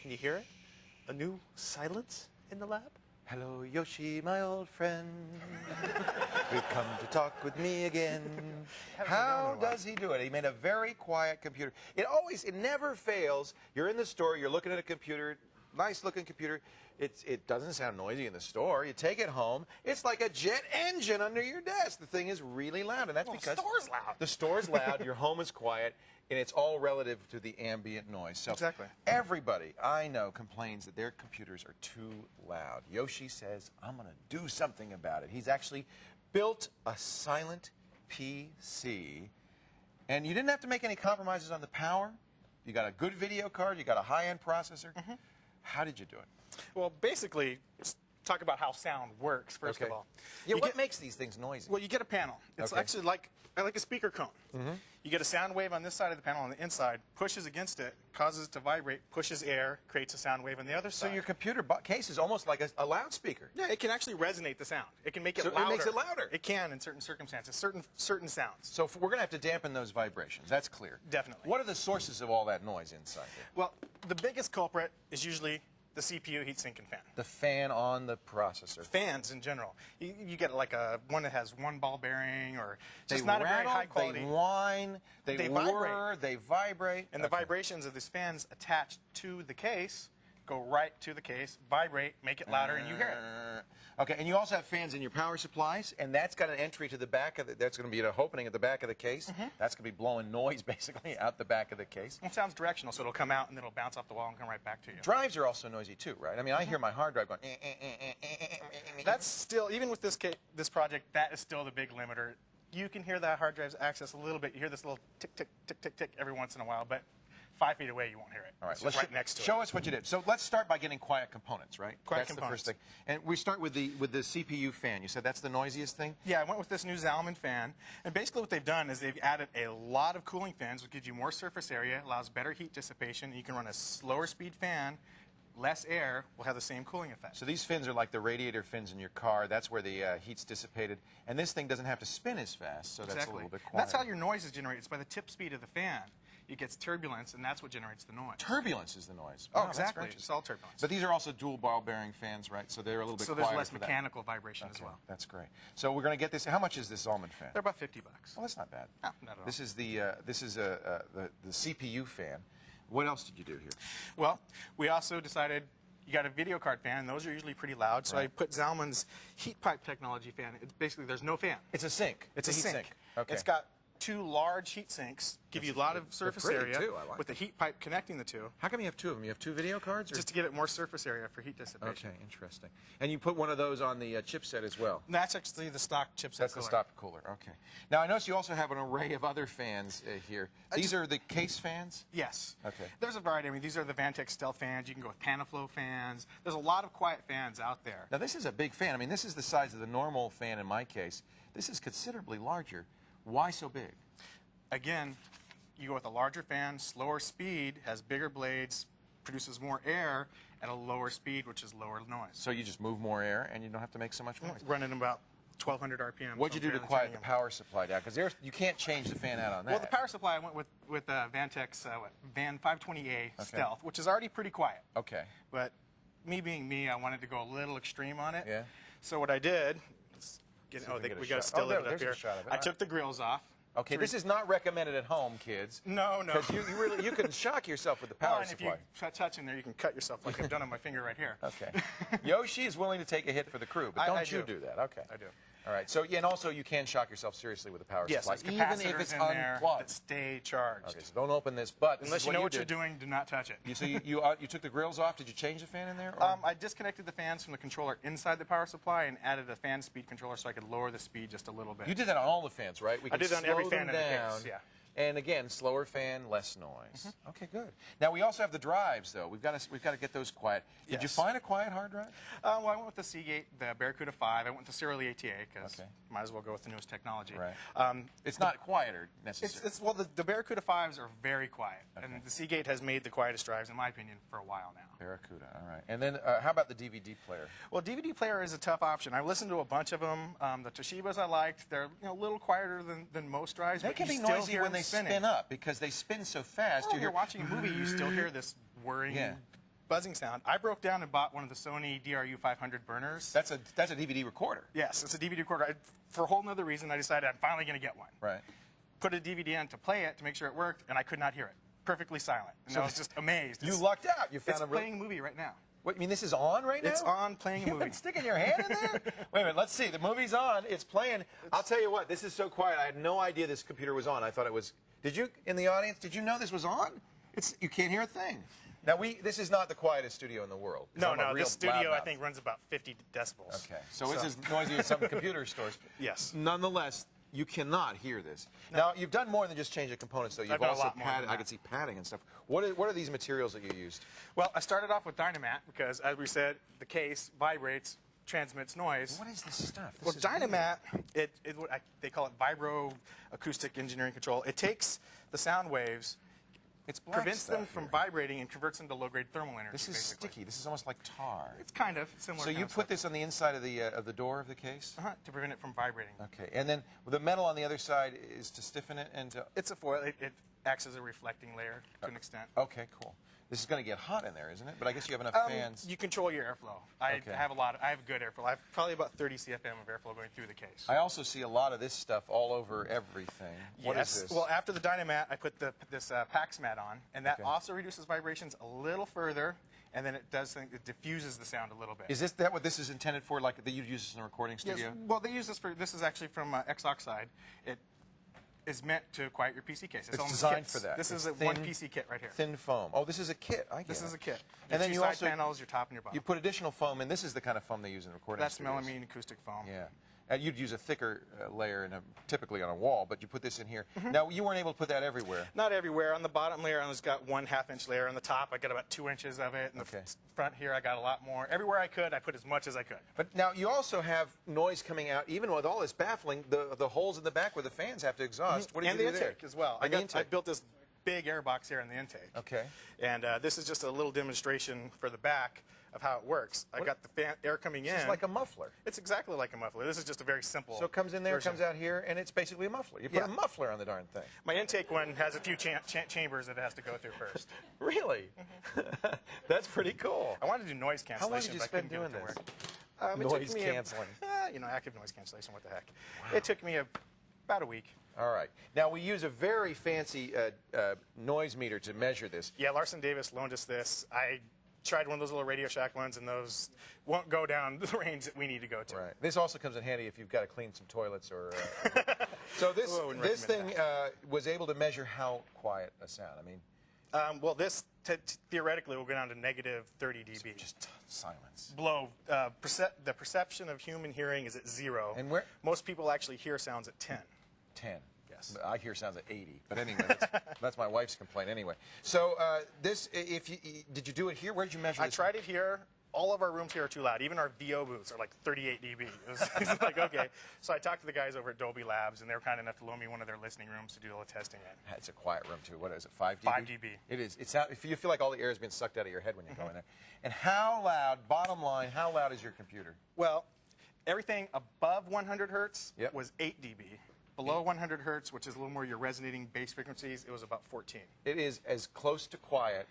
Can you hear it? A new silence in the lab? Hello, Yoshi, my old friend. You've come to talk with me again. How does he do it? He made a very quiet computer. It never fails. You're in the store, you're looking at a computer, nice looking computer. It doesn't sound noisy in the store. You take it home, it's like a jet engine under your desk. The thing is really loud, and that's because the store's loud. The store's loud, your home is quiet, and it's all relative to the ambient noise. So exactly. Everybody I know complains that their computers are too loud. Yoshi says, I'm going to do something about it. He's actually built a silent PC, and you didn't have to make any compromises on the power. You got a good video card, you got a high-end processor. Mm-hmm. How did you do it? Well, basically, let's talk about how sound works, first of all. Yeah, what makes these things noisy? Well, you get a panel. It's actually like a speaker cone. Mm-hmm. You get a sound wave on this side of the panel on the inside, pushes against it, causes it to vibrate, pushes air, creates a sound wave on the other side. So your computer case is almost like a loudspeaker. Yeah, it can actually resonate the sound. It can make it louder. It makes it louder. It can in certain circumstances, certain sounds. So we're going to have to dampen those vibrations. That's clear. Definitely. What are the sources of all that noise inside here? Well, the biggest culprit is usually the CPU heatsink and fan. The fan on the processor. Fans in general. You get like one that has one ball bearing, or just not rattle, a very high quality. They whine, they whir, they vibrate. And the vibrations of these fans attached to the case go right to the case, vibrate, make it louder, and you hear it. Okay, and you also have fans in your power supplies, and that's got an entry to the back of that's going to be an opening at the back of the case. Mm-hmm. That's going to be blowing noise, basically, out the back of the case. It sounds directional, so it'll come out, and then it'll bounce off the wall and come right back to you. Drives are also noisy, too, right? I mean, I hear my hard drive going... That's still, even with this project, that is still the big limiter. You can hear that hard drive's access a little bit. You hear this little tick, tick, tick, tick, tick every once in a while, but 5 feet away, you won't hear it. All right, let's right next to it. Show us what you did. So let's start by getting quiet components, right? Quiet that's components. The first thing. And we start with the CPU fan. You said that's the noisiest thing? Yeah, I went with this new Zalman fan. And basically what they've done is they've added a lot of cooling fans, which gives you more surface area, allows better heat dissipation. You can run a slower speed fan. Less air will have the same cooling effect. So these fins are like the radiator fins in your car. That's where the heat's dissipated. And this thing doesn't have to spin as fast, so that's a little bit quieter. And that's how your noise is generated. It's by the tip speed of the fan. It gets turbulence, and that's what generates the noise. Turbulence is the noise. Oh, exactly. It's all turbulence. But these are also dual ball bearing fans, right? So they're a little bit quieter. So there's less mechanical vibration as well. That's great. So we're going to get this. How much is this Zalman fan? They're about $50. Well, that's not bad. No, not at all. This is the CPU fan. What else did you do here? Well, we also decided you got a video card fan, and those are usually pretty loud. So I put Zalman's heat pipe technology fan. It's basically there's no fan. It's a sink. It's a heat sink. Okay. It's got 2 large heat sinks, give you a lot of surface area with the heat pipe connecting the two. How come you have 2 of them? You have 2 video cards? Or? Just to give it more surface area for heat dissipation. Okay, interesting. And you put one of those on the chipset as well? And that's actually the stock chipset That's cooler. the stock cooler, okay. Now, I notice you also have an array of other fans here. These are the case fans? Yes. Okay. There's a variety. I mean, these are the Vantech Stealth fans. You can go with Panaflow fans. There's a lot of quiet fans out there. Now, this is a big fan. I mean, this is the size of the normal fan in my case. This is considerably larger. Why so big? Again, you go with a larger fan, slower speed, has bigger blades, produces more air at a lower speed, which is lower noise. So you just move more air, and you don't have to make so much noise. Running about 1,200 RPM. What'd you do to quiet the power supply down? Because you can't change the fan out on that. Well, the power supply, I went with Vantech's Van 520A Stealth, which is already pretty quiet. Okay. But me being me, I wanted to go a little extreme on it. Yeah. So what I did, we got to still it up here. I took the grills off. Okay, this is not recommended at home, kids. No. Because you can shock yourself with the power supply. And if you touch in there, you can cut yourself like I've done on my finger right here. Okay. Yoshi is willing to take a hit for the crew, but don't you do that. Okay. I do. All right. So, and also you can shock yourself seriously with the power supply, even if it's unplugged. That stay charged. Okay, so don't open this. But unless you know what you're doing, do not touch it. So you took the grills off. Did you change the fan in there? I disconnected the fans from the controller inside the power supply and added a fan speed controller so I could lower the speed just a little bit. You did that on all the fans, right? I did it on every fan in the case. Yeah. And again, slower fan, less noise. Mm-hmm. Okay, good. Now we also have the drives, though. We've got to get those quiet. Did you find a quiet hard drive? Well, I went with the Seagate, the Barracuda 5. I went with the Serial ATA because might as well go with the newest technology. Right. It's not quieter necessarily. Well, the Barracuda 5s are very quiet, and the Seagate has made the quietest drives, in my opinion, for a while now. Barracuda, all right. And then how about the DVD player? Well, DVD player is a tough option. I listened to a bunch of them. The Toshibas I liked. They're a little quieter than most drives, but you still hear them spinning. They can be noisy when they spin up because they spin so fast. Well, you're watching a movie, you still hear this whirring buzzing sound. I broke down and bought one of the Sony DRU 500 burners. That's a DVD recorder. Yes, it's a DVD recorder. For a whole nother reason, I decided I'm finally going to get one. Right. Put a DVD in to play it to make sure it worked, and I could not hear it. Perfectly silent. And I was just amazed. You lucked out. You found it's playing a movie right now. What, you mean this is on right now? It's on playing a movie. You've been sticking your hand in there? Wait a minute, let's see. The movie's on. It's playing. I'll tell you what, this is so quiet. I had no idea this computer was on. I thought it was... Did you, in the audience, did you know this was on? You can't hear a thing. Now, this is not the quietest studio in the world. No, this studio, I think, runs about 50 decibels. Okay, so it's as noisy as some computer stores. Yes. Nonetheless, you cannot hear this. No. Now, you've done more than just change the components, though. You've done also a lot more than that. I can see padding and stuff. What are these materials that you used? Well, I started off with Dynamat because, as we said, the case vibrates, transmits noise. What is this stuff? Well, Dynamat, they call it vibro acoustic engineering control. It takes the sound waves, prevents them from vibrating, and converts them to low-grade thermal energy. This is sticky. This is almost like tar. It's kind of similar. So you put this on the inside of the door of the case? To prevent it from vibrating. Okay, and then the metal on the other side is to stiffen it and to... It's a foil. It acts as a reflecting layer to an extent. Okay, cool. This is going to get hot in there, isn't it? But I guess you have enough fans. You control your airflow. I have good airflow. I have probably about 30 CFM of airflow going through the case. I also see a lot of this stuff all over everything. What is this? Well, after the Dynamat, I put this PAX mat on, and that also reduces vibrations a little further, and then it diffuses the sound a little bit. Is this what this is intended for? Like that you'd use this in a recording studio? Yes. Well, they use this for. This is actually from X-Oxide. It is meant to quiet your PC case. It's designed for that. This is a one PC kit right here. Thin foam. Oh, this is a kit. I get This is a kit. And then you also panels, your top and your bottom. You put additional foam, and this is the kind of foam they use in recording studios. That's melamine acoustic foam. Yeah. You'd use a thicker layer typically on a wall, but you put this in here. Now, you weren't able to put that everywhere. Not everywhere. On the bottom layer, I've got 1/2 inch layer. On the top, I got about 2 inches of it. In the front here, I got a lot more. Everywhere I could, I put as much as I could. But now, you also have noise coming out, even with all this baffling, the holes in the back where the fans have to exhaust. What do you do there? And the intake as well. I built this big air box here in the intake. Okay. And this is just a little demonstration for the back of how it works. I got the air coming in. It's like a muffler. It's exactly like a muffler. This is just a very simple So it comes in there, comes out here, and it's basically a muffler. You put a muffler on the darn thing. My intake one has a few chambers that it has to go through first. Really? That's pretty cool. I wanted to do noise cancellation. How long did you spend doing this? Noise canceling. Active noise cancellation, what the heck. Wow. It took me about a week. All right. Now, we use a very fancy noise meter to measure this. Yeah, Larson Davis loaned us this. I tried one of those little Radio Shack ones, and those won't go down the range that we need to go to. Right. This also comes in handy if you've got to clean some toilets or... So this thing was able to measure how quiet a sound. I mean... well, this theoretically will go down to -30 dB. Just silence. Below, the perception of human hearing is at 0. And where? Most people actually hear sounds at 10. 10. Yes. I hear sounds at 80. But anyway, that's my wife's complaint anyway. So did you do it here? Where did you measure this? I tried it here. All of our rooms here are too loud. Even our VO booths are like 38 dB. It's like, okay. So I talked to the guys over at Dolby Labs, and they were kind enough to loan me one of their listening rooms to do all the testing in. It's a quiet room, too. What is it, 5 dB? 5 dB. It is. You feel like all the air is being sucked out of your head when you go in there. And how loud, bottom line, how loud is your computer? Well, everything above 100 hertz was 8 dB. Below 100 hertz, which is a little more your resonating bass frequencies, it was about 14. It is as close to quiet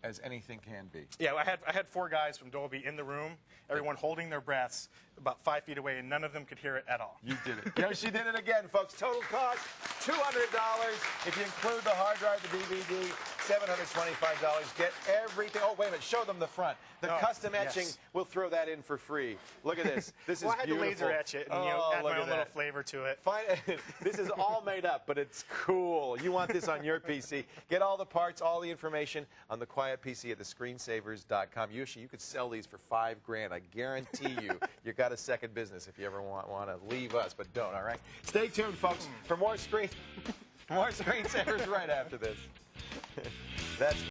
as anything can be. Yeah, I had 4 guys from Dolby in the room, everyone holding their breaths about 5 feet away, and none of them could hear it at all. You did it. Yoshi did it again, folks. Total cost, $200. If you include the hard drive, the DVD, $725. Get everything. Oh, wait a minute. Show them the front. The custom etching, we'll throw that in for free. Look at this. This is beautiful. I had to laser etch it and add my own little flavor to it. This is all made up, but it's cool. You want this on your PC. Get all the parts, all the information on the Quiet PC at thescreensavers.com. Yoshi, you could sell these for $5,000. I guarantee you got a second business if you ever want to leave us, but don't, all right? Stay tuned, folks, for more screensavers right after this. That's